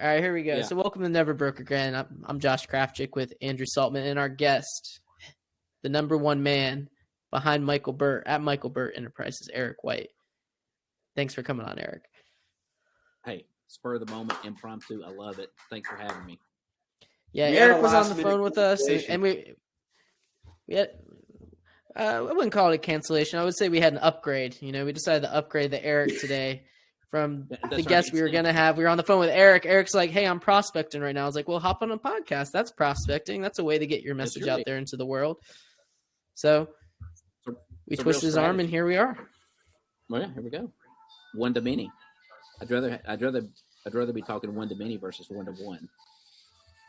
All right, here we go. Yeah. So welcome to Never Broke Again. I'm Josh Krafchick with Andrew Saltman, and our guest, the number one man behind Micheal Burt at Micheal Burt Enterprises, Eric White. Thanks for coming on, Eric. Hey, spur of the moment, impromptu. I love it. Thanks for having me. Yeah, Eric was on the phone with us, and we had, I wouldn't call it a cancellation. I would say we had an upgrade. You know, we decided to upgrade the Eric today from the guest we were going to have. We were on the phone with Eric. Eric's like, hey, I'm prospecting right now. I was like, well, hop on a podcast. That's prospecting. That's a way to get your message out there into the world. So we twisted his arm, and here we are. Well, yeah, here we go. One to many. I'd rather be talking one to many versus one to one.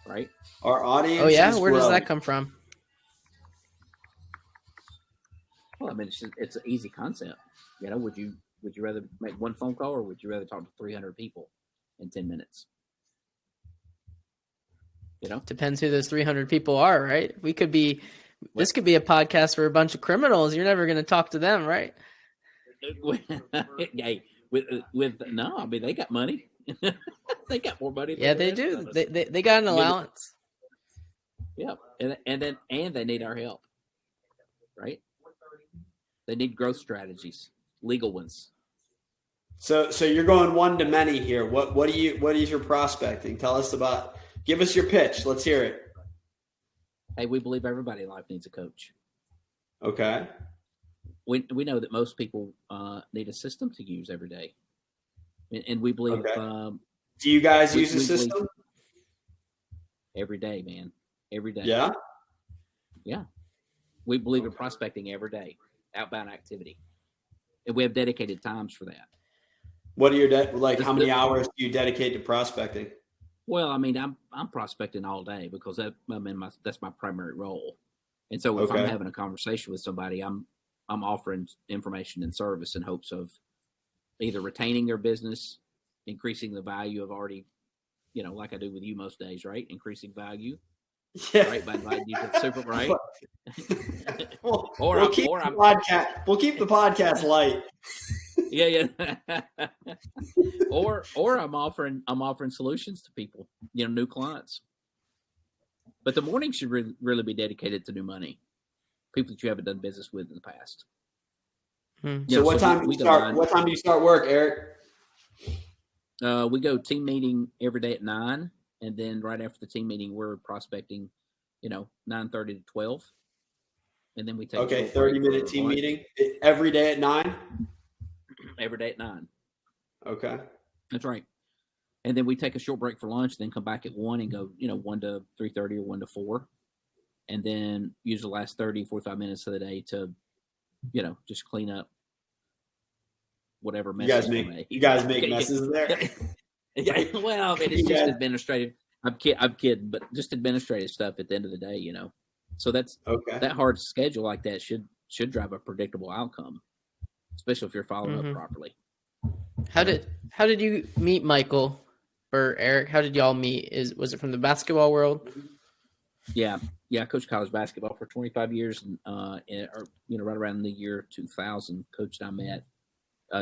Right? Our audience. Oh yeah, where does that come from? Well, I mean, it's an easy concept. You know, would you rather make one phone call, or would you rather talk to 300 people in 10 minutes? You know, depends who those 300 people are, right? This could be a podcast for a bunch of criminals. You're never going to talk to them, right? Hey, no, I mean, they got money. They got more money. Yeah, they do. They got an allowance. Yeah, and they need our help, right? They need growth strategies, legal ones. So you're going one to many here. What is your prospecting? Give us your pitch. Let's hear it. Hey, we believe everybody in life needs a coach. Okay. We know that most people need a system to use every day, and we believe. Okay. Do you guys use a system? Every day, man. Every day. Yeah. Yeah. We believe in prospecting every day, outbound activity, and we have dedicated times for that. What are your how many hours do you dedicate to prospecting? Well, I mean, I'm prospecting all day because that's my primary role, and so if I'm having a conversation with somebody, I'm offering information and service in hopes of either retaining their business, increasing the value of already, you know, like I do with you most days, right? Increasing value, right? By inviting you to the super, right? We'll keep the podcast light. Yeah. or I'm offering solutions to people, you know, new clients. But the morning should really be dedicated to new money, people that you haven't done business with in the past. So what time do you start work, Eric? We go team meeting every day at 9, and then right after the team meeting, we're prospecting, you know, 9:30 to 12, and then we take 30-minute team meeting every day at 9. Every day at 9. Okay, that's right. And then we take a short break for lunch, then come back at 1 and go, you know, 1 to 3:30 or 1 to 4, and then use the last 45 minutes of the day to, you know, just clean up whatever messes you guys make messes there. Yeah, well, I mean, it's just administrative. I'm kidding, but just administrative stuff at the end of the day, you know. So that's that hard schedule like that should drive a predictable outcome, especially if you're following up properly. How did you meet Micheal or Eric? How did y'all meet? Was it from the basketball world? Yeah. I coached college basketball for 25 years, and right around the year 2000, Coach and I met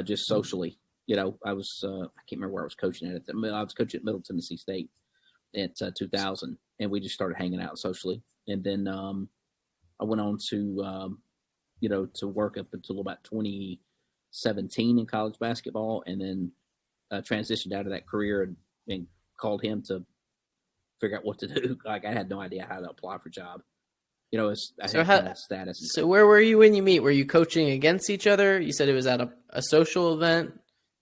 just socially. You know, I was I can't remember where I was coaching at. I was coaching at Middle Tennessee State at 2000, and we just started hanging out socially. And then I went on to to work up until about 2017 in college basketball, and then transitioned out of that career and called him to figure out what to do. Like, I had no idea how to apply for a job. You know, status. So where were you when you meet? Were you coaching against each other? You said it was at a social event.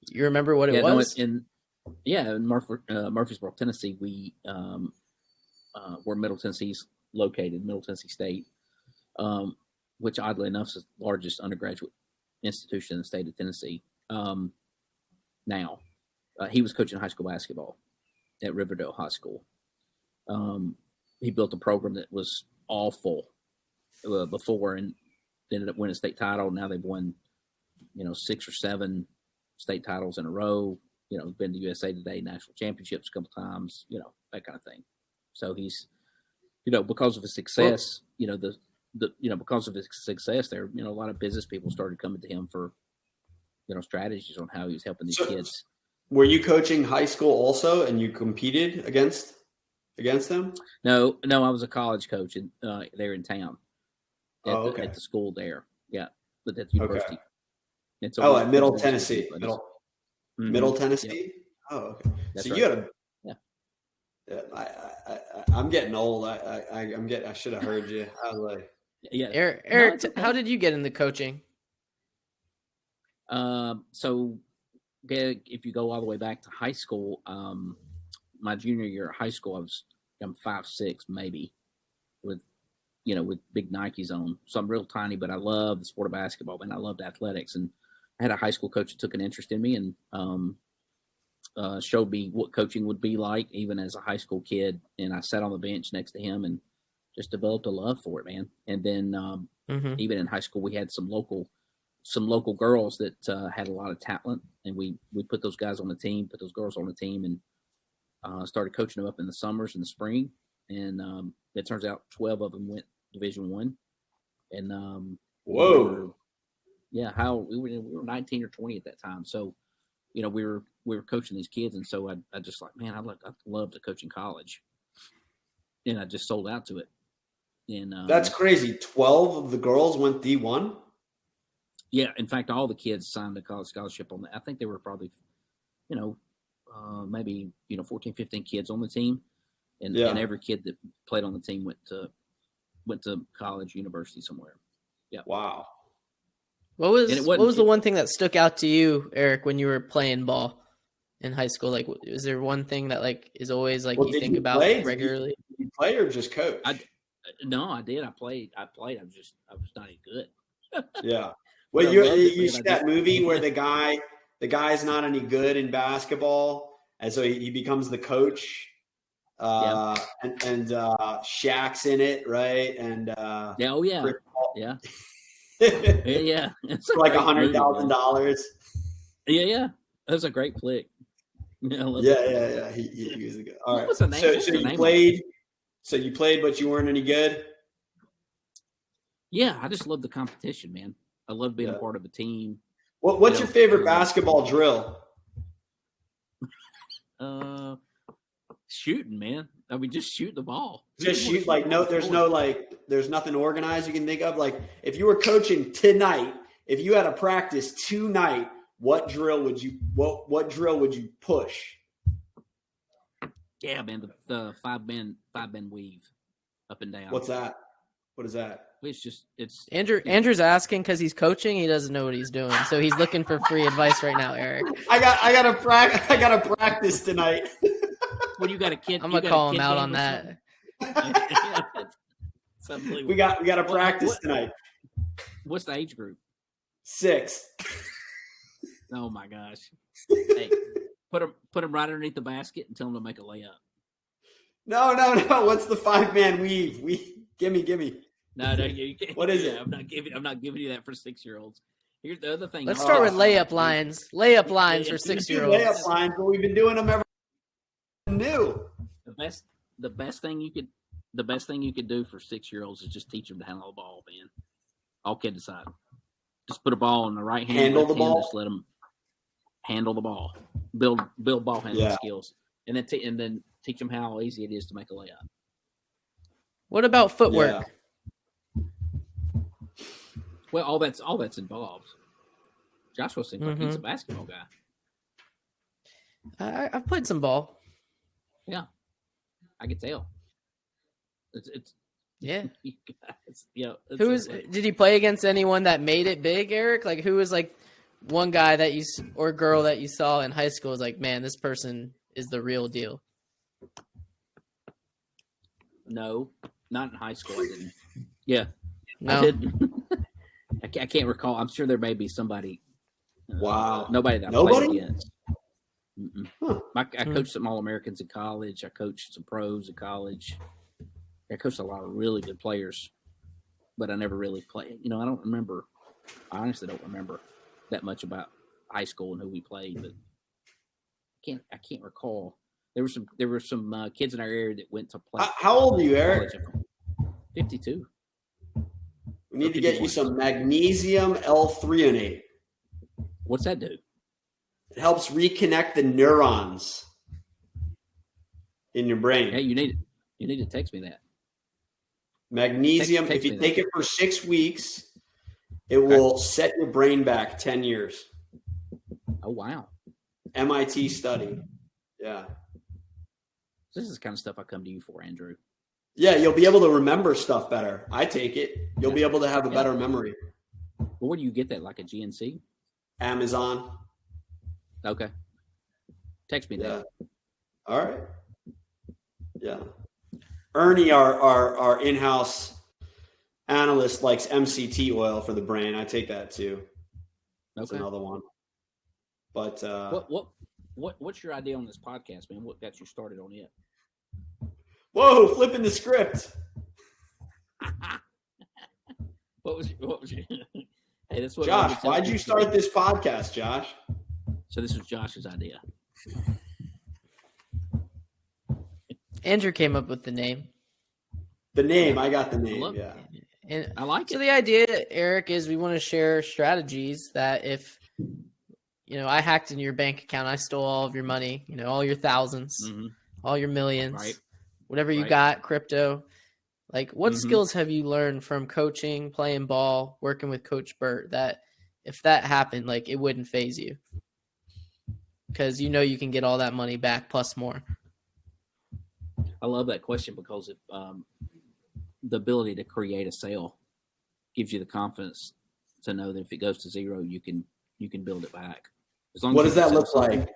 You remember what it was? In Murfreesboro, Tennessee. We where Middle Tennessee's located, Middle Tennessee State, which oddly enough is the largest undergraduate institution in the state of Tennessee. Now, he was coaching high school basketball at Riverdale High School. He built a program that was awful before, and ended up winning a state title. Now they've won, 6 or 7 state titles in a row. Been to USA Today national championships a couple times. That kind of thing. So he's, because of his success, because of his success there, a lot of business people started coming to him for, strategies on how he was helping these kids. Were you coaching high school also, and you competed against them? No, I was a college coach there in town at the school there. Yeah, but at the university. Okay. And so at Middle Tennessee. Middle Mm-hmm. Tennessee. Yep. Oh, okay. That's so right. You had a. Yeah. I'm getting old. I should have heard you. I was like, yeah. Eric, okay. How did you get into coaching? So if you go all the way back to high school, my junior year of high school, I'm 5'6", maybe, with big Nikes on. So I'm real tiny, but I love the sport of basketball, and I loved athletics. And I had a high school coach that took an interest in me and showed me what coaching would be like, even as a high school kid. And I sat on the bench next to him and just developed a love for it, man. And then even in high school, we had some local girls that had a lot of talent, and we put those guys on the team, put those girls on the team, and started coaching them up in the summers and the spring. And it turns out 12 of them went Division I. And whoa, we were 19 or 20 at that time. So, we were coaching these kids, and so I just like, man, I'd love to coach in college, and I just sold out to it. And that's crazy. 12 of the girls went D1. Yeah, in fact, all the kids signed a college scholarship on that. I think there were probably, maybe 14, 15 kids on the team, and every kid that played on the team went to college, university somewhere. Yeah. Wow. What was the one thing that stuck out to you, Eric, when you were playing ball in high school? Like, is there one thing that is always you think about regularly? Did you play or just coach? No, I did. I played. I was not any good. Yeah. Well, you see that movie where the guy's not any good in basketball, and so he becomes the coach, and Shaq's in it, right? And yeah. Yeah. It's for like $100,000. Yeah. That's a great flick. Yeah. He was a good. All right. So you played, but you weren't any good. Yeah, I just love the competition, man. I love being a part of a team. What's your favorite basketball drill? Shooting, man. I mean, just shoot the ball. Just shoot. There's nothing organized you can think of. Like, if you were coaching tonight, if you had a practice tonight, what drill would you push? Yeah, man, the five bend weave up and down. What's that? What is that? It's Andrew's asking because he's coaching. He doesn't know what he's doing, so he's looking for free advice right now, Eric. I got to practice tonight. Well, you got a kid. I'm gonna call him out on that. We got to practice tonight. What's the age group? 6. Oh my gosh! Hey, put him right underneath the basket and tell him to make a layup. No. What's the 5-man weave? Gimme. No, you can't. What is it? I'm not giving you that for 6-year-olds. Here's the other thing. Let's start with layup lines. Layup lines for 6-year-olds. Layup lines, but we've been doing them ever new. The best thing you could do for 6-year-olds is just teach them to handle the ball, man. All kidding aside, just put a ball in the right hand. Handle the ball. Just let them handle the ball. Build ball handling skills, and then teach them how easy it is to make a layup. What about footwork? Yeah. Well, all that's involved. Joshua seems like he's a basketball guy. I've played some ball. Yeah, I can tell. It's yeah. Did Did you play against anyone that made it big, Eric? Like, who was one guy that or girl that you saw in high school was like, man, this person is the real deal? No, not in high school. I didn't. Yeah, no. I didn't. I can't recall. I'm sure there may be somebody. Wow. Nobody that I played against. Huh. I coached some All-Americans in college. I coached some pros in college. I coached a lot of really good players, but I never really played. I don't remember. I honestly don't remember that much about high school and who we played, but I can't recall. There were some kids in our area that went to play. How old are you, Eric? 52. We need to get you some magnesium L-threonate. What's that do? It helps reconnect the neurons in your brain. Hey, you need to text me that. Magnesium, if you take it for 6 weeks, it will set your brain back 10 years. Oh, wow. MIT study. Yeah. This is the kind of stuff I come to you for, Andrew. Yeah, you'll be able to remember stuff better. I take it. You'll be able to have a better memory. Well, where do you get that? Like a GNC? Amazon. Okay. Text me that. All right. Yeah. Ernie, our in-house analyst, likes MCT oil for the brain. I take that too. That's another one. But what's your idea on this podcast, man? What got you started on it? Whoa, flipping the script. What was your Hey, that's what Josh, why'd you start this podcast, Josh? So this was Josh's idea. Andrew came up with the name. The name, I got the name, yeah. And I like it. So the idea, Eric, is we want to share strategies that if, I hacked into your bank account, I stole all of your money, all your thousands, all your millions, right. Whatever you got, crypto. Like, what skills have you learned from coaching, playing ball, working with Coach Burt that if that happened, like, it wouldn't faze you? Because you can get all that money back plus more. I love that question because if the ability to create a sale gives you the confidence to know that if it goes to zero, you can build it back. What does that look like?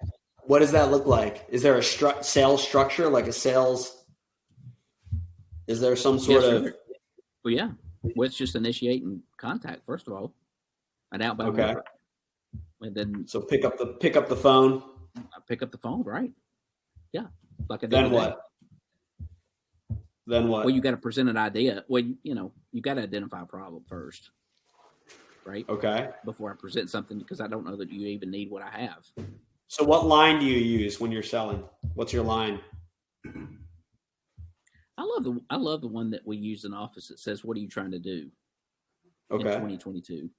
What does that look like? Is there a sales structure, like a sales? Is there some sort of? Well, yeah. Well, it's just initiating contact first of all, an outbound order, and then pick up the phone. Pick up the phone, right? Yeah. Like then what? Then what? Well, you got to present an idea. Well, you got to identify a problem first, right? Okay. Before I present something, because I don't know that you even need what I have. So, what line do you use when you're selling? What's your line? I love the one that we use in office that says, "What are you trying to do?" In 2022.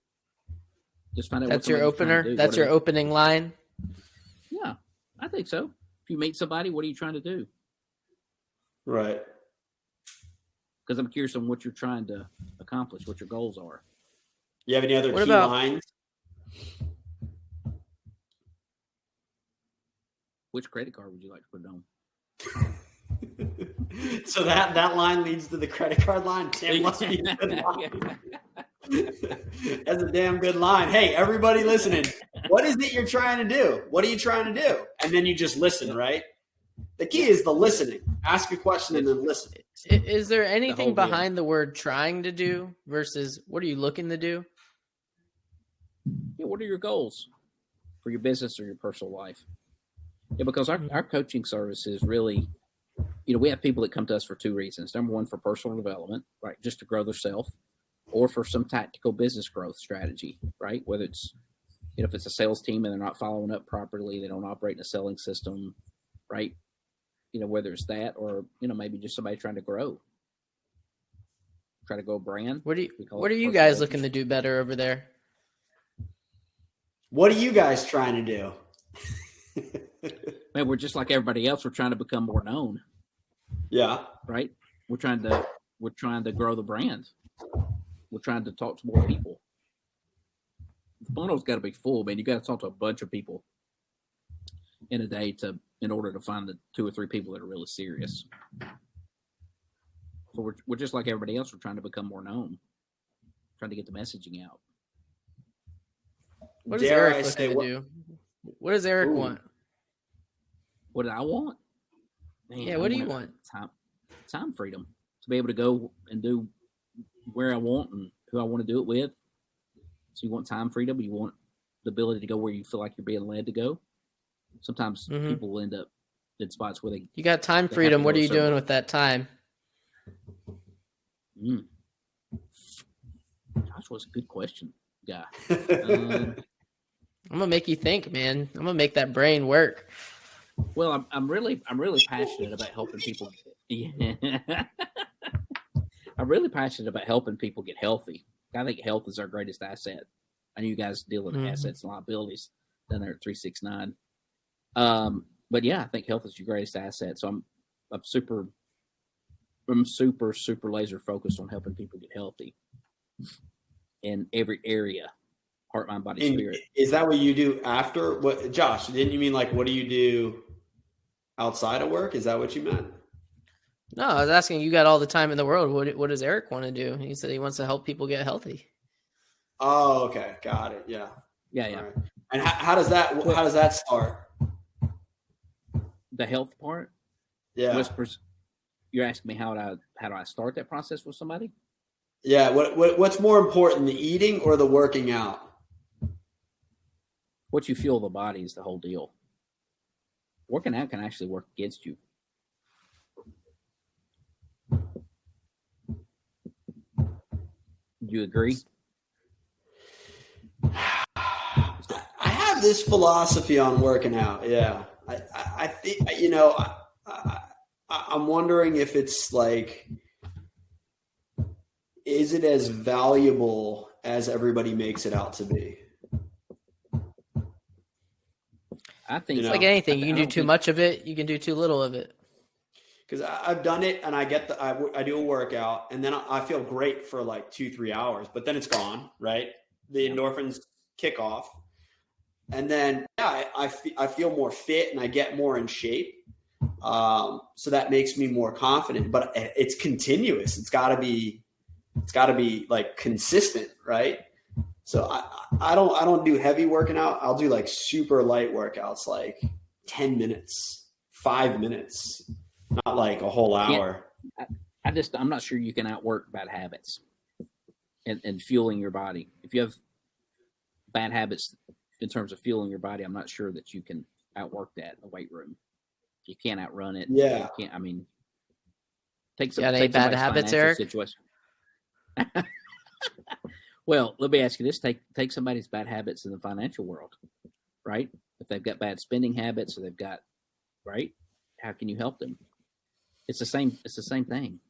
Just find out. That's your opener. That's your opening line. Yeah, I think so. If you meet somebody, what are you trying to do? Right. Because I'm curious on what you're trying to accomplish, what your goals are. You have any other key lines? Which credit card would you like to put it on? So that line leads to the credit card line. Damn, must be a good line. That's a damn good line. Hey, everybody listening, what is it you're trying to do? What are you trying to do? And then you just listen, right? The key is the listening. Ask a question and then listen. Is there anything behind the word trying to do versus what are you looking to do? Yeah, what are your goals for your business or your personal life? Yeah, because our coaching service is really, we have people that come to us for two reasons. Number one, for personal development, right, just to grow themselves, or for some tactical business growth strategy, right? Whether it's, if it's a sales team and they're not following up properly, they don't operate in a selling system, right? Whether it's that or, maybe just somebody trying to grow, try to grow a brand. What are you guys looking to do better over there? What are you guys trying to do? Man, we're just like everybody else. We're trying to become more known. Yeah. Right. We're trying to grow the brand. We're trying to talk to more people. The funnel's got to be full, man. You got to talk to a bunch of people in a day in order to find the 2 or 3 people that are really serious. So we're just like everybody else. We're trying to become more known, trying to get the messaging out. What does Eric looking to do? What does Eric want? What do I want? Man, yeah, what do you want? Time freedom to be able to go and do where I want and who I want to do it with. So you want time freedom, you want the ability to go where you feel like you're being led to go. Sometimes people will end up in spots where you got time freedom. What are you doing with that time? Gosh, was a good question, guy. I'm gonna make you think, man. I'm gonna make that brain work. Well, I'm really passionate about helping people. I'm really passionate about helping people get healthy. I think health is our greatest asset. I know you guys deal with assets and liabilities. down there at 369. But yeah, I think health is your greatest asset. So I'm super laser focused on helping people get healthy in every area, heart, mind, body, spirit. Is that what you do after? What, Josh? Didn't you mean like what do you do outside of work? Is that what you meant? No, I was asking. You got all the time in the world. What does Eric want to do? He said he wants to help people get healthy. Oh, okay, got it. Yeah. Yeah. Right. And how does that start? The health part. Yeah. Whispers. You're asking me how do I start that process with somebody? Yeah. What's more important, the eating or the working out? What you fuel the body is the whole deal. Working out can actually work against you. Do you agree? I have this philosophy on working out. Yeah. I think, I'm wondering if it's like, is it as valuable as everybody makes it out to be? I think it's like anything. You can do too much of it. You can do too little of it. Because I've done it and I do a workout and then I feel great for like 2-3 hours, but then it's gone, right? The endorphins kick off. And then, I feel more fit and I get more in shape. So that makes me more confident, but it's continuous. It's gotta be like consistent, right? So I don't do heavy working out. I'll do like super light workouts, like 10 minutes, 5 minutes, not like a whole hour. I'm not sure you can outwork bad habits and fueling your body. If you have bad habits in terms of fueling your body, I'm not sure that you can outwork that in the weight room. You can't outrun it. Yeah. You can't, take bad habits, Eric? Situation. Well, let me ask you this. Take somebody's bad habits in the financial world, right? If they've got bad spending habits or they've got, right? How can you help them? It's the same thing.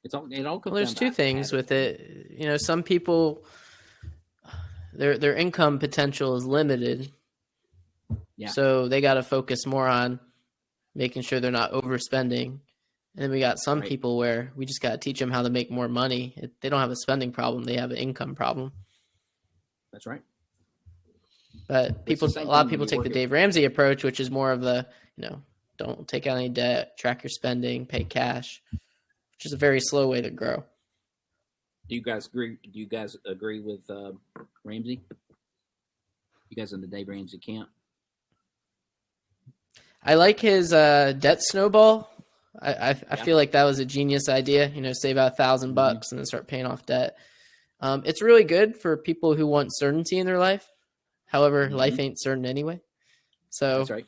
It all comes Well, there's down two things with it. Some people, their income potential is limited. Yeah. So they got to focus more on making sure they're not overspending. And then we got some people where we just got to teach them how to make more money. They don't have a spending problem. They have an income problem. That's right. But a lot of people take the Dave Ramsey approach, which is more of the, don't take out any debt, track your spending, pay cash, which is a very slow way to grow. Do you guys agree? Do you guys agree with Ramsey? You guys in the Dave Ramsey camp? I like his debt snowball. I feel like that was a genius idea. Save out $1,000 and then start paying off debt. It's really good for people who want certainty in their life. However, life ain't certain anyway. So that's right.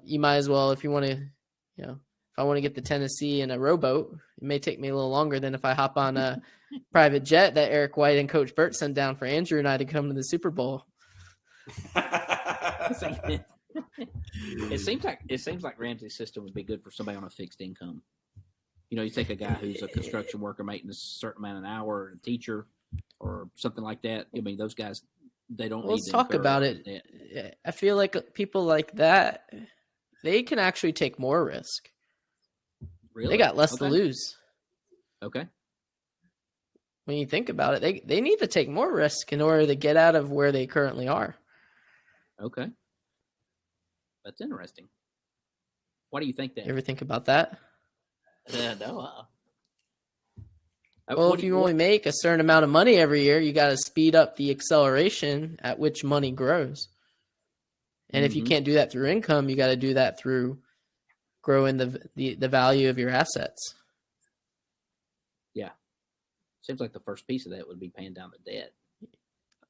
You might as well, if you want to, if I want to get to Tennessee in a rowboat, it may take me a little longer than if I hop on a private jet that Eric White and Coach Burt sent down for Andrew and I to come to the Super Bowl. It seems like Ramsey's system would be good for somebody on a fixed income. You take a guy who's a construction worker making a certain amount an hour, or a teacher, or something like that. Those guys, they don't. Let's talk about it. I feel like people like that, they can actually take more risk. Really? They got less to lose. Okay. When you think about it, they need to take more risk in order to get out of where they currently are. Okay. That's interesting. Why do you think that? You ever think about that? No. Well, if you only make a certain amount of money every year, you got to speed up the acceleration at which money grows. And if you can't do that through income, you got to do that through growing the value of your assets. Yeah. Seems like the first piece of that would be paying down the debt.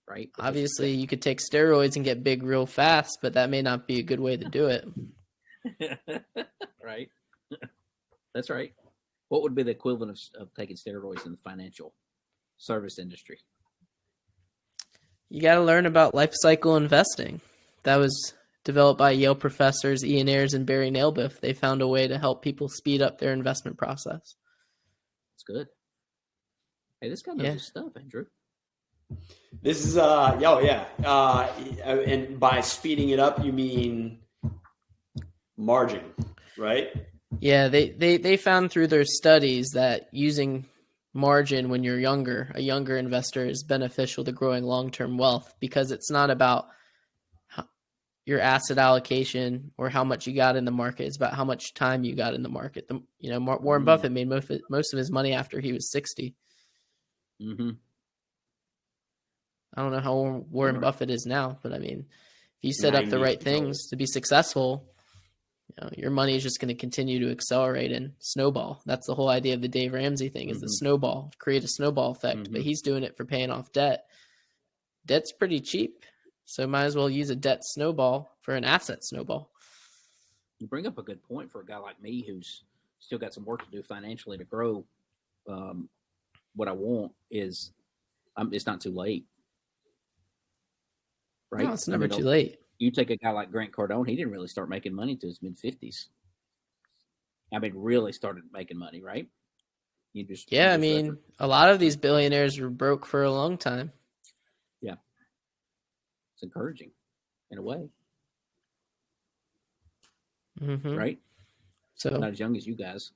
Right? Obviously, you could take steroids and get big real fast, but that may not be a good way to do it. Right. That's right. What would be the equivalent of taking steroids in the financial service industry? You got to learn about life cycle investing. That was developed by Yale professors Ian Ayres and Barry Nailbiff. They found a way to help people speed up their investment process. That's good. Hey, this guy knows his stuff, Andrew. This is and by speeding it up, you mean margin, right? Yeah, they found through their studies that using margin when you're a younger investor is beneficial to growing long-term wealth, because it's not about your asset allocation or how much you got in the market. It's about how much time you got in the market. Warren Buffett made most of his money after he was 60. Mm-hmm. I don't know how Warren Buffett is now, but I mean, if you set up the right things to be successful, your money is just going to continue to accelerate and snowball. That's the whole idea of the Dave Ramsey thing, is the snowball, create a snowball effect. But he's doing it for paying off debt. Debt's pretty cheap, so might as well use a debt snowball for an asset snowball. You bring up a good point for a guy like me who's still got some work to do financially to grow. What I want is, it's not too late. Right? No, it's never too late. You take a guy like Grant Cardone, he didn't really start making money till his mid-50s. I mean, really started making money, right? A lot of these billionaires were broke for a long time. Yeah. It's encouraging in a way. Mm-hmm. Right? So not as young as you guys.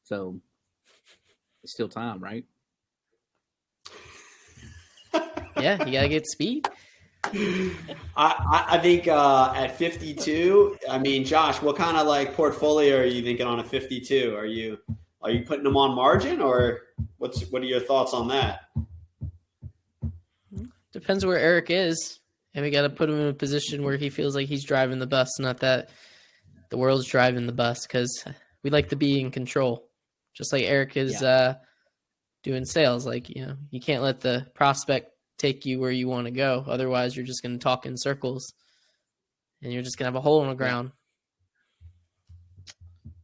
So it's still time, right? Yeah, you gotta get speed. I think at 52, I mean, Josh, what kind of like portfolio are you thinking on a 52? Are you putting them on margin, or what are your thoughts on that? Depends where Eric is, and we got to put him in a position where he feels like he's driving the bus, not that the world's driving the bus, because we like to be in control, just like Eric is doing sales. Like, you can't let the prospect take you where you want to go. Otherwise, you're just going to talk in circles, and you're just going to have a hole in the ground.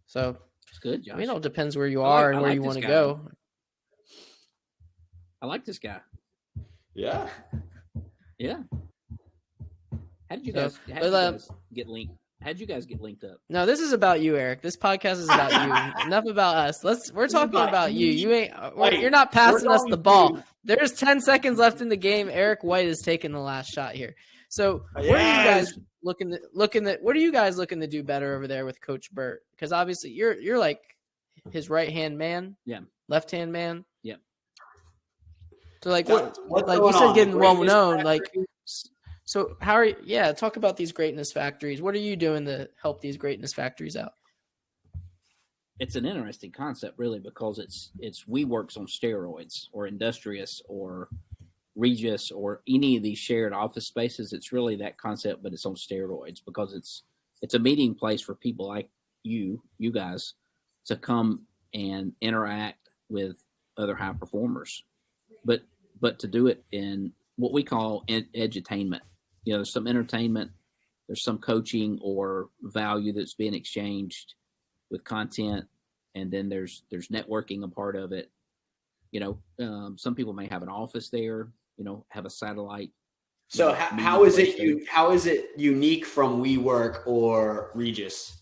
So it's good, Josh. It all depends where you are and where you want to go. I like this guy. Yeah. Yeah. How did you guys get linked? How'd you guys get linked up? No, this is about you, Eric. This podcast is about you. Enough about us. We're talking about you. You're not passing us the ball. There's 10 seconds left in the game. Eric White is taking the last shot here. So what are you guys looking to do better over there with Coach Burt? Because obviously you're like his right hand man. Yeah. Left hand man. Yeah. So like what like you said, getting well known, like. So how are you? Talk about these greatness factories. What are you doing to help these greatness factories out? It's an interesting concept, really, because it's WeWorks on steroids, or Industrious, or Regus, or any of these shared office spaces. It's really that concept, but it's on steroids, because it's a meeting place for people like you guys to come and interact with other high performers, but to do it in what we call edutainment. There's some entertainment, there's some coaching or value that's being exchanged with content, and then there's networking a part of it. Some people may have an office there, have a satellite. So how is it unique from WeWork or Regus?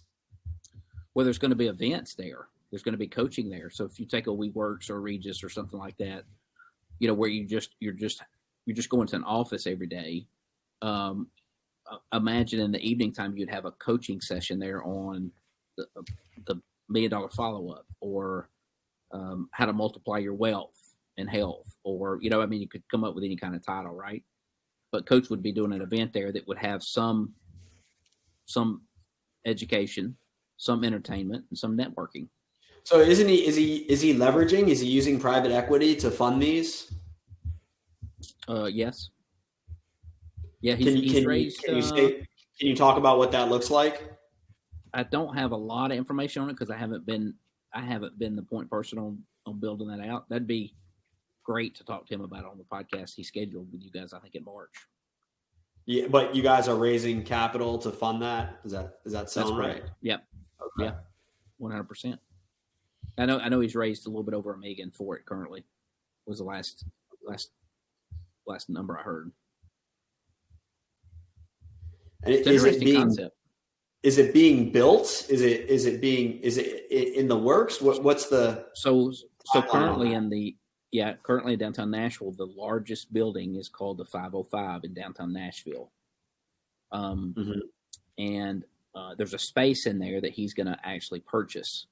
Well, there's going to be events there. There's going to be coaching there. So if you take a WeWorks or Regus or something like that, where you're just going to an office every day. Imagine in the evening time you'd have a coaching session there on the $1 million follow-up, or how to multiply your wealth and health, or you could come up with any kind of title, right? But Coach would be doing an event there that would have some education, some entertainment, and some networking. So is he leveraging? Is he using private equity to fund these? Yes. Yeah, he's raised. Can you talk about what that looks like? I don't have a lot of information on it because I haven't been the point person on building that out. That'd be great to talk to him about on the podcast he scheduled with you guys, I think, in March. Yeah, but you guys are raising capital to fund that. Does that sound right? Yep. Okay. Yeah. 100%. I know he's raised a little bit over $1 million for it currently. Was the last number I heard. And is it being built? Is it in the works? What's the so currently in Yeah, currently in downtown Nashville, the largest building is called the 505 in downtown Nashville. Mm-hmm. And there's a space in there that he's going to actually purchase,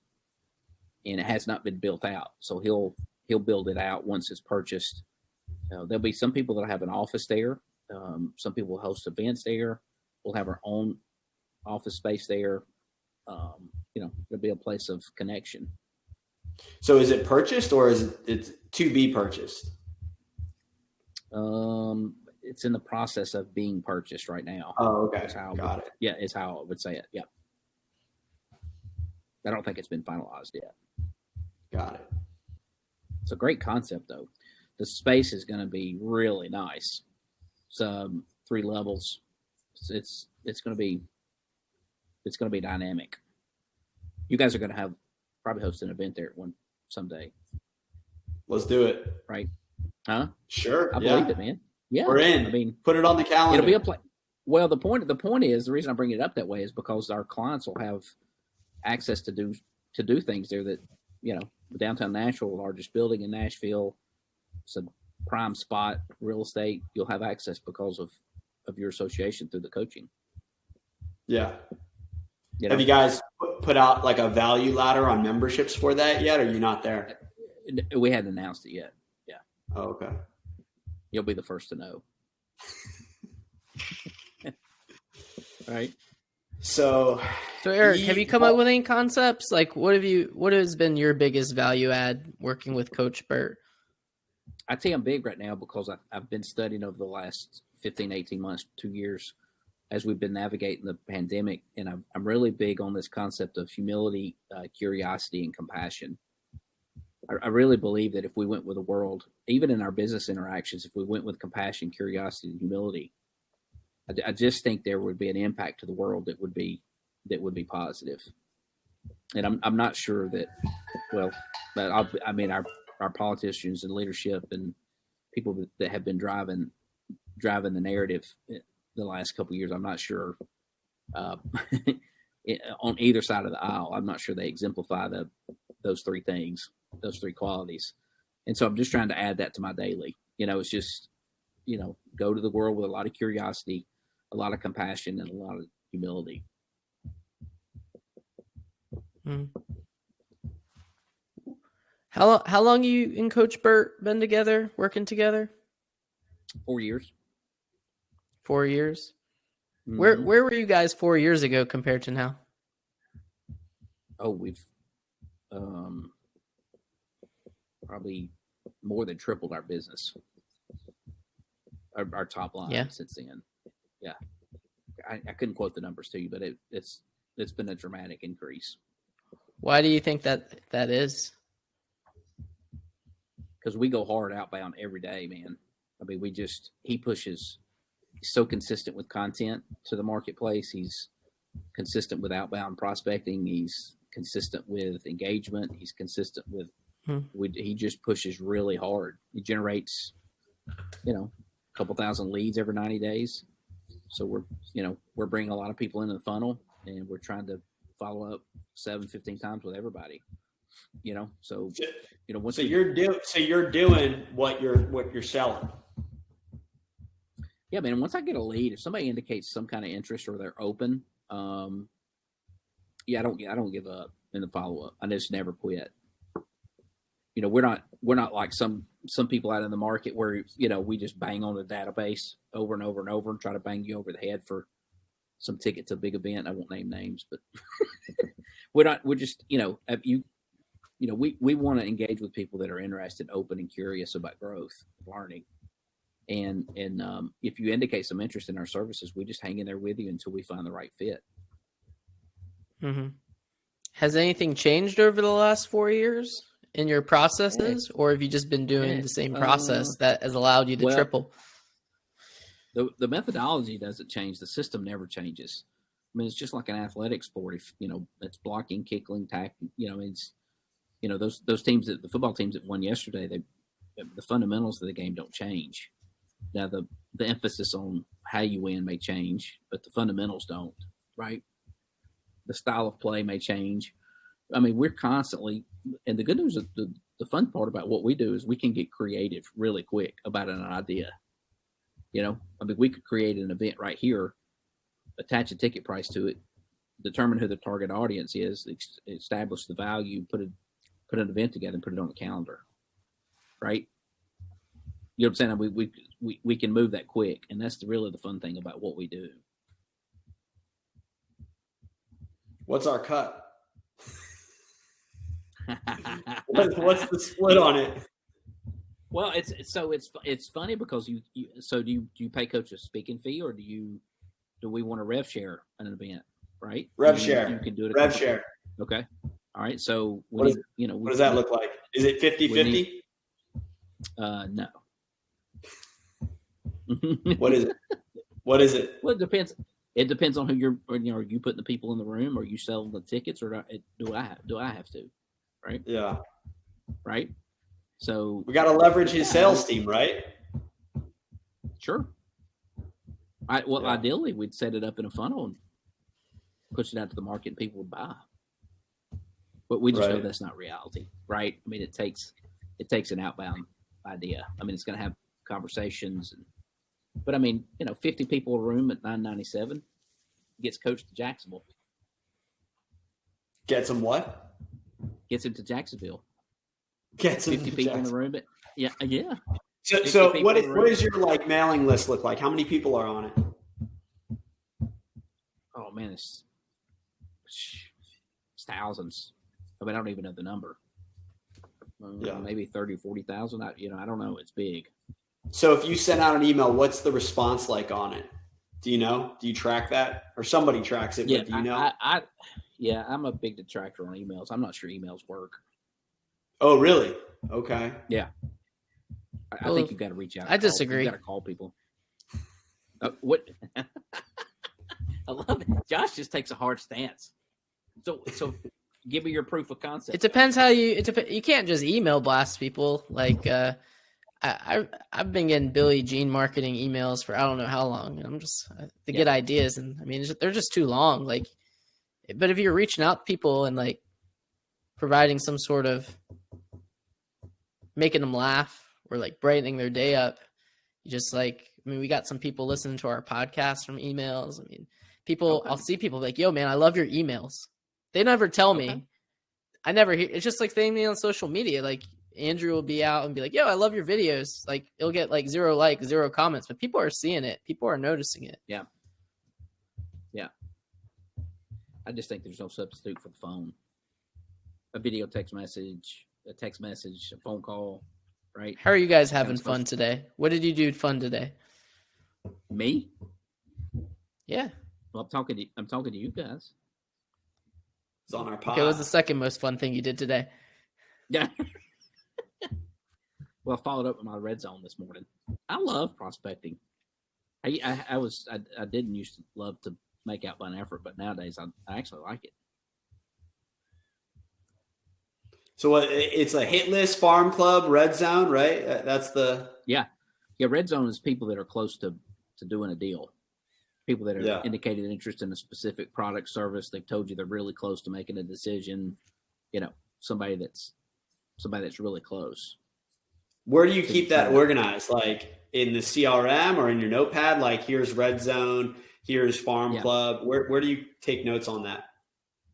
and it has not been built out. So he'll build it out once it's purchased. There'll be some people that have an office there. Some people will host events there. We'll have our own office space there. It'll be a place of connection. So is it purchased or is it to be purchased? It's in the process of being purchased right now. Oh, okay. Got it. Yeah, is how I would say it. Yeah. I don't think it's been finalized yet. Got it. It's a great concept, though. The space is going to be really nice. It's 3 levels. It's going to be dynamic. You guys are going to probably host an event there someday. Let's do it. Right? Huh? Sure. I believe it, man. Yeah, we're in. I mean, put it on the calendar. It'll be a play. Well, the point is, the reason I bring it up that way is because our clients will have access to do things there that, downtown Nashville, the largest building in Nashville, it's a prime spot, real estate. You'll have access because of your association through the coaching. Yeah. Have you guys put out like a value ladder on memberships for that yet? Or are you not there? We hadn't announced it yet. Yeah. Oh, okay. You'll be the first to know. Right. So Eric, have you come up with any concepts? Like what has been your biggest value add working with Coach Burt? I tell you, I'm big right now because I've been studying over the last 15, 18 months, 2 years, as we've been navigating the pandemic. And I'm really big on this concept of humility, curiosity, and compassion. I really believe that if we went with the world, even in our business interactions, if we went with compassion, curiosity, and humility, I just think there would be an impact to the world that would be positive. And I'm not sure that, our politicians and leadership and people that have been driving the narrative the last couple of years, I'm not sure on either side of the aisle, I'm not sure they exemplify those 3 things, those 3 qualities. And so I'm just trying to add that to my daily. It's just, go to the world with a lot of curiosity, a lot of compassion, and a lot of humility. Hmm. How long you and Coach Burt been together, working together? 4 years. 4 years. Mm-hmm. Where were you guys 4 years ago compared to now? Oh, we've probably more than tripled our business, our top line since then. Yeah, I couldn't quote the numbers to you, but it's been a dramatic increase. Why do you think that is? Because we go hard outbound every day, man. I mean, he pushes. He's so consistent with content to the marketplace. He's consistent with outbound prospecting. He's consistent with engagement. He's consistent with. He just pushes really hard. He generates, a couple thousand leads every 90 days. So we're bringing a lot of people into the funnel, and we're trying to follow up 15 times with everybody. So you're doing what you're selling. Yeah, man. Once I get a lead, if somebody indicates some kind of interest or they're open, I don't give up in the follow up. I just never quit. We're not like some people out in the market where we just bang on the database over and over and over and try to bang you over the head for some ticket to a big event. I won't name names, but we want to engage with people that are interested, open, and curious about growth, learning. And if you indicate some interest in our services, we just hang in there with you until we find the right fit. Mm-hmm. Has anything changed over the last 4 years in your processes, or have you just been doing the same process that has allowed you to triple? The methodology doesn't change. The system never changes. I mean, it's just like an athletic sport. If it's blocking, kicking, tackling. Those teams the football teams that won yesterday, the fundamentals of the game don't change. Now the emphasis on how you win may change, but the fundamentals don't. Right? The style of play may change. I mean, we're constantly and the good news is the fun part about what we do is we can get creative really quick about an idea. You know, I mean, we could create an event right here, attach a ticket price to it, determine who the target audience is, establish the value, put an event together, and put it on the calendar. Right? You know what I'm saying? We can move that quick, and that's really the fun thing about what we do. What's our cut? What's the split on it? Well, it's funny because do you pay Coach a speaking fee, or do we want to rev share an event, right? Rev share. You can do it. Rev share. Okay. All right. So what does that look like? Is it 50-50? No. What is it? What is it? Well, it depends. It depends on who you're. Are you putting the people in the room, or you selling the tickets, or do I have to? Right. Yeah. Right. So we got to leverage his sales team, right? Sure. Ideally, we'd set it up in a funnel and push it out to the market, and people would buy. But we just know that's not reality, right? I mean, it takes an outbound idea. I mean, it's going to have conversations, but I mean, 50 people in a room at $9.97 gets Coach to Jacksonville. Gets him what? Gets him to Jacksonville. Gets him 50 people in the room. Yeah. So what is your mailing list look like? How many people are on it? Oh man, it's thousands. I mean, I don't even know the number. Maybe 30, 40,000. I don't know. It's big. So if you send out an email, what's the response like on it? Do you know? Do you track that, or somebody tracks it? Yeah, but do you know? I'm a big detractor on emails. I'm not sure emails work. Oh, really? Okay. Yeah. I think you've got to reach out. I disagree. You've got to call people. What? I love it. Josh just takes a hard stance. So give me your proof of concept. It depends how you can't just email blast people. Like I've been getting Billie Jean marketing emails for I don't know how long. I'm just to get ideas, and I mean they're just too long. But if you're reaching out to people and providing some sort of making them laugh or brightening their day up, you just we got some people listening to our podcast from emails. I mean, I'll see people yo man, I love your emails. They never tell me. I never hear. It's just same thing on social media. Andrew will be out and be yo, I love your videos. It'll get 0 likes, 0 comments, but people are seeing it. People are noticing it. Yeah. Yeah. I just think there's no substitute for the phone. A video text message, a phone call, right? How are you guys having fun today? What did you do fun today? Me? Yeah. Well, I'm talking to you guys. It's on our pod. Okay, what was the second most fun thing you did today? Yeah. Well, I followed up with my red zone this morning. I love prospecting. I didn't used to love to make outbound effort, but nowadays I actually like it. So it's a hit list, farm club, red zone, right? That's the red zone is people that are close to doing a deal. People that have indicated interest in a specific product, service. They've told you they're really close to making a decision. Somebody that's really close. Where do you keep that organized? In the CRM or in your notepad? Here's red zone, here's farm club. Where do you take notes on that?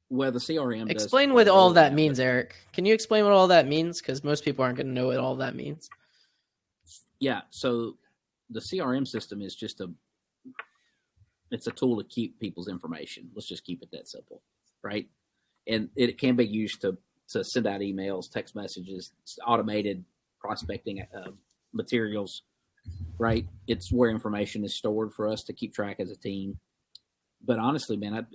Well, the CRM. Explain what all that means, Eric. Can you explain what all that means? Because most people aren't going to know what all that means. Yeah. So the CRM system is just it's a tool to keep people's information. Let's just keep it that simple, right? And it can be used to send out emails, text messages, automated prospecting materials, right? It's where information is stored for us to keep track as a team. But honestly, man,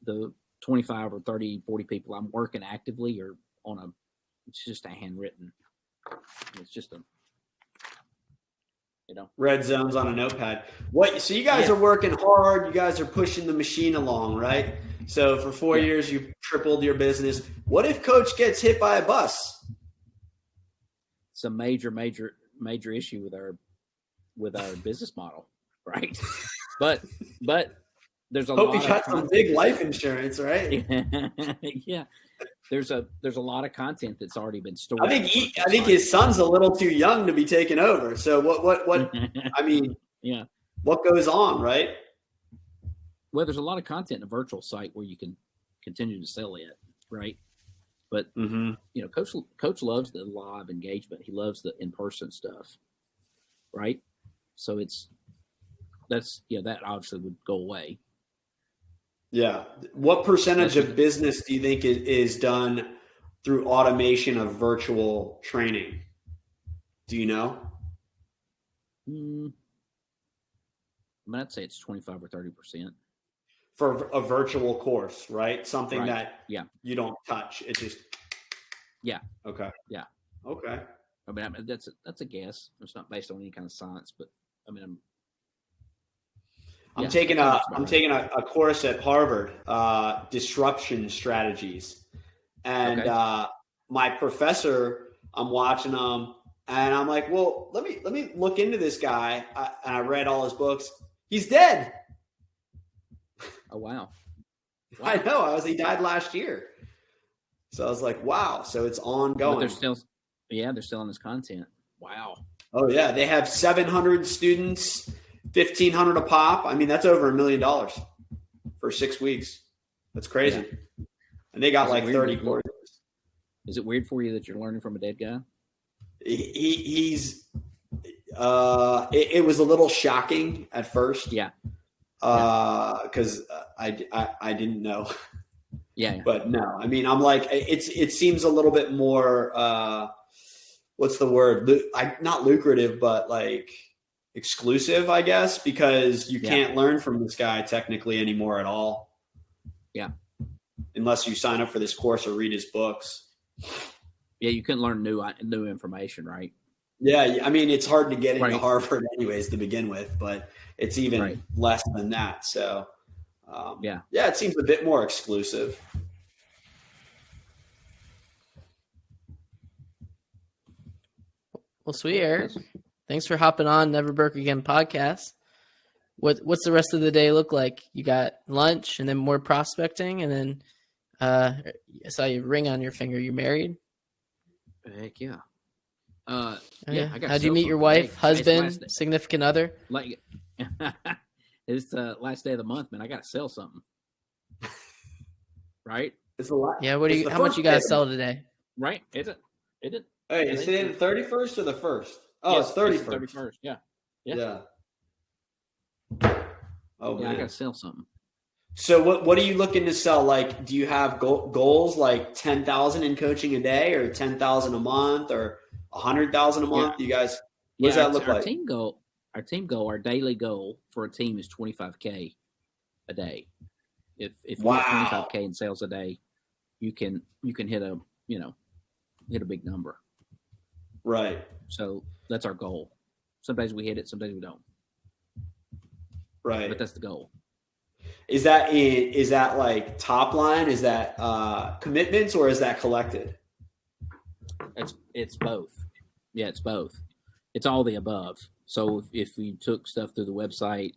the 25 or 30, 40 people I'm working actively are it's just a handwritten. It's just red zones on a notepad. So you guys are working hard. You guys are pushing the machine along, right? So for 4 years, you've tripled your business. What if Coach gets hit by a bus? It's a major issue with our business model, right? but there's a Hope lot you got some big life insurance, right? Yeah. There's a lot of content that's already been stored. I think his son's a little too young to be taken over. So what I mean, yeah. What goes on, right? Well, there's a lot of content in a virtual site where you can continue to sell it, right? But Coach loves the live engagement. He loves the in-person stuff, right? So that obviously would go away. Yeah. What percentage of business do you think is done through automation of virtual training? Do you know? I'd say it's 25 or 30%. For a virtual course, right? Something that you don't touch. It just Okay. Yeah. Okay. I mean, that's a guess. It's not based on any kind of science, but I mean, I'm taking a course at Harvard, disruption strategies, and my professor, I'm watching him, and I'm like, well, let me look into this guy, and I read all his books. He's dead. Oh wow! I know. He died last year, so I was like, wow. So it's ongoing. But they're still on this content. Wow. Oh yeah, they have 700 students. 1,500 a pop. I mean, that's over $1 million for 6 weeks. That's crazy. Yeah. And they got like 30 courses. Is it weird for you that you're learning from a dead guy? He's. It was a little shocking at first. Yeah. Because I didn't know. Yeah. But no, I mean, I'm like, it seems a little bit more. What's the word? Not lucrative, but like. Exclusive, I guess, because you can't learn from this guy technically anymore at all. Yeah. Unless you sign up for this course or read his books. Yeah, you couldn't learn new information, right? Yeah, I mean, it's hard to get into Harvard anyways to begin with, but it's even less than that. So, it seems a bit more exclusive. Well, sweet, Eric. Thanks for hopping on Never Broke Again podcast. What's the rest of the day look like? You got lunch and then more prospecting, and then I saw you ring on your finger. You married? Heck yeah. I got. How'd you meet your wife, husband, significant other? Like, it's the last day of the month, man. I got to sell something, right? It's a lot. Yeah. How much you got to sell today? Right? Is it? Hey, is it the 31st or the 1st? Oh, yes, it's 31st. 31st. Yeah. Oh, man. I got to sell something. So what are you looking to sell? Like, do you have goals like 10,000 in coaching a day, or 10,000 a month, or 100,000 a month? You guys, what does that look like? Our daily goal for a team is 25K a day. If you get 25K in sales a day, you can hit a big number. Right. So that's our goal. Some days we hit it, some days we don't. Right. But that's the goal. Is that like top line? Is that commitments, or is that collected? It's both. Yeah, it's both. It's all the above. So if you took stuff through the website,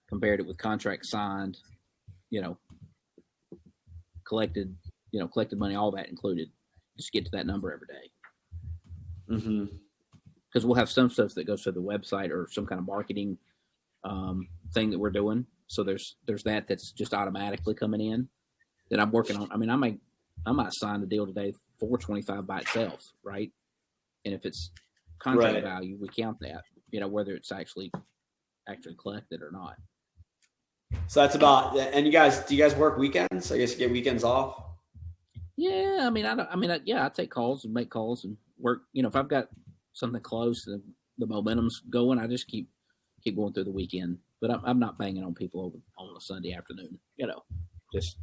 compared it with contracts signed, collected money, all that included, just get to that number every day. Mm-hmm. Because we'll have some stuff that goes to the website or some kind of marketing thing that we're doing. So there's that's just automatically coming in that I'm working on. I mean, I might sign the deal today for 25 by itself, right? And if it's contract value, we count that, whether it's actually collected or not. So that's about. And do you guys work weekends? I guess you get weekends off. Yeah, I take calls and make calls and work. If I've got something close and the momentum's going, I just keep going through the weekend. But I'm not banging on people on a Sunday afternoon. Just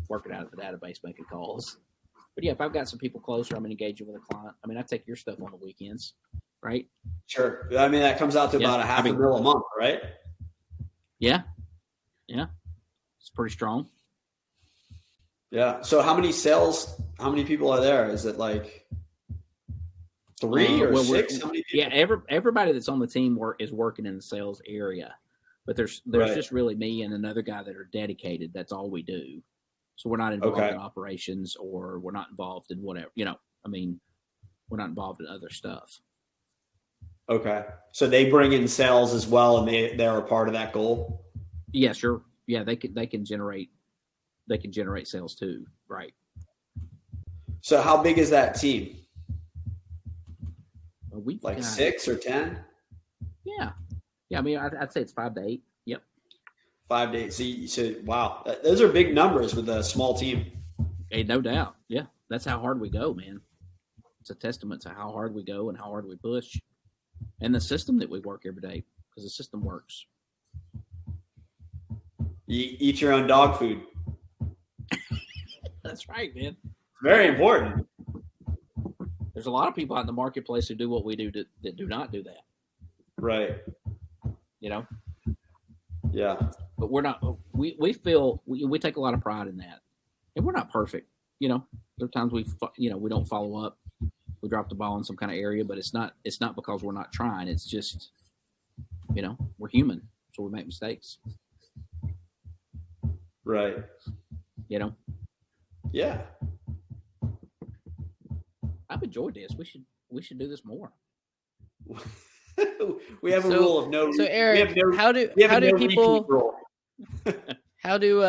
working out of the database, making calls. But yeah, if I've got some people closer, I'm engaging with a client. I mean, I take your stuff on the weekends, right? Sure. I mean, that comes out to about $500,000 a month, right? Yeah. It's pretty strong. Yeah. So how many people are there? Is it like 3 or 6? Yeah, everybody that's on the team is working in the sales area, But there's just really me and another guy that are dedicated. That's all we do. So we're not involved in operations, or we're not involved in whatever, I mean, we're not involved in other stuff. Okay. So they bring in sales as well, and they're a part of that goal? Yeah, sure. Yeah, they can generate sales too, right? So how big is that team? We've like got 6 or 10? Yeah. I mean, I'd say it's 5 to 8. Yep. 5 to 8. So wow, those are big numbers with a small team. Hey, no doubt. Yeah, that's how hard we go, man. It's a testament to how hard we go and how hard we push, and the system that we work every day, because the system works. You eat your own dog food. That's right, man. It's very important. There's a lot of people out in the marketplace who do what we do that do not do that. Right. Yeah. But we're not. We feel we take a lot of pride in that, and we're not perfect. There are times we don't follow up. We drop the ball in some kind of area, but it's not because we're not trying. It's just, we're human, so we make mistakes. Right. Yeah. I've enjoyed this. We should do this more. We have a rule of no. So Eric, how do people how do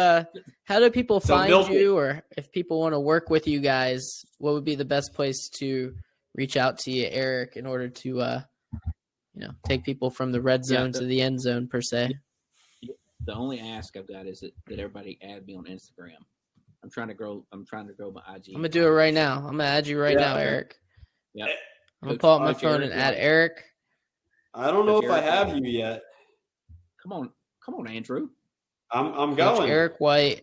people find you, or if people want to work with you guys, what would be the best place to reach out to you, Eric, in order to take people from the red zone to the end zone per se? The only ask I've got is that everybody add me on Instagram. I'm trying to grow my IG. I'm gonna do it right now. I'm gonna add you right now, Eric. Yeah. I'm gonna pull out my phone and add Eric. I don't know if I have you yet. Come on, Andrew. I'm going. Eric White.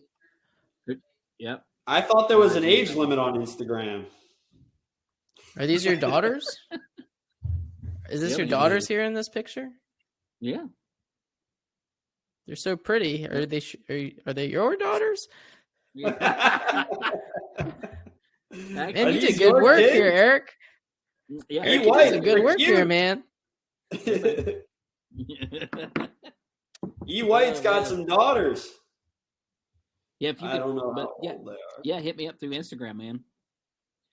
Yep. I thought there was an age limit on Instagram. Are these your daughters? Is this your daughters here in this picture? Yeah. They're so pretty. Are they your daughters? Yeah. Man, you did good work here, Eric. Yeah, Eric, you did some good work here, man. E. White's got some daughters. Yeah, if you I don't know. But yeah, hit me up through Instagram, man.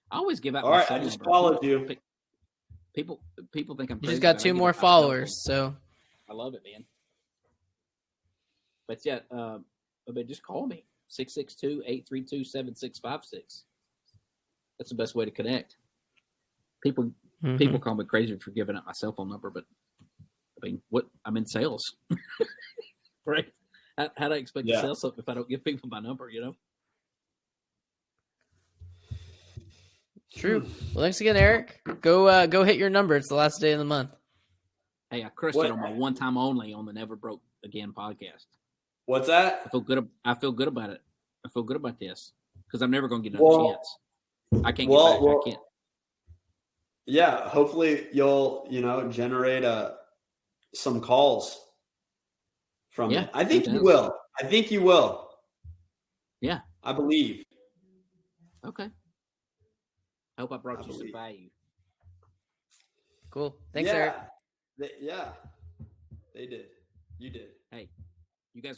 I always give out. All right, I just followed you. People think I'm. You just got 2 more followers, so I love it, man. But yeah, but just call me 662-832-7656. That's the best way to connect. People call me crazy for giving out my cell phone number, but I mean, I'm in sales, right? How do I expect to sell something if I don't give people my number? True. Well, thanks again, Eric. Go hit your number. It's the last day of the month. Hey, I crushed it on my one time only on the Never Broke Again podcast. What's that? I feel good about it. I feel good about this because I'm never going to get another chance. I can't get back. I can't. Yeah, hopefully you'll generate some calls from it. I think you will. Yeah, I believe. Okay. I hope I brought you some value. Cool. Thanks, Eric. They did. You did. Hey, you guys.